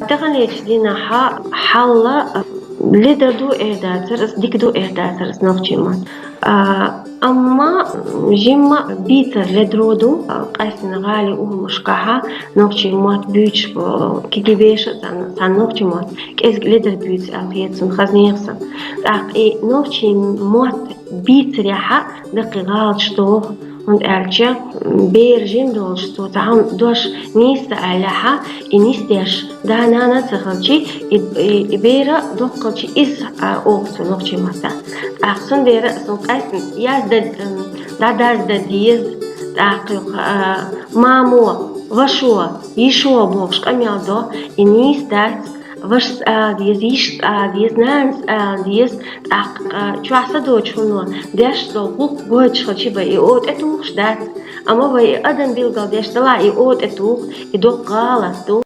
تغنيت لنا حالة لدر دو إهداترس ديك دو إهداترس نوتشيمات أما جيما بيتر لدرودو قايسن غالي مشكاها نوتشيمات بيتش كي بيش سان نوتشيمات كيز لدر بيتش ألقيتسن خزنيغسن إي نوتشيمات بيتر يحا دقي غالط شتوه und elche berjin dolstu tam dosh nista alaha inistesh danana tsakhchi ibera dokchi is oqtu noqchi mata aqsun dera sun qaysin yazda dadazda diz taqiq mamo vasho yisho bosh qamyado inistat وش ديز يش ديز نانس ديز شو دوش هنو ديش دو بوك بوش خشي بي أوت أتوخ شدات أما بي أدم بيلقى ديش دلا يأوت أتوخ يدوق غالط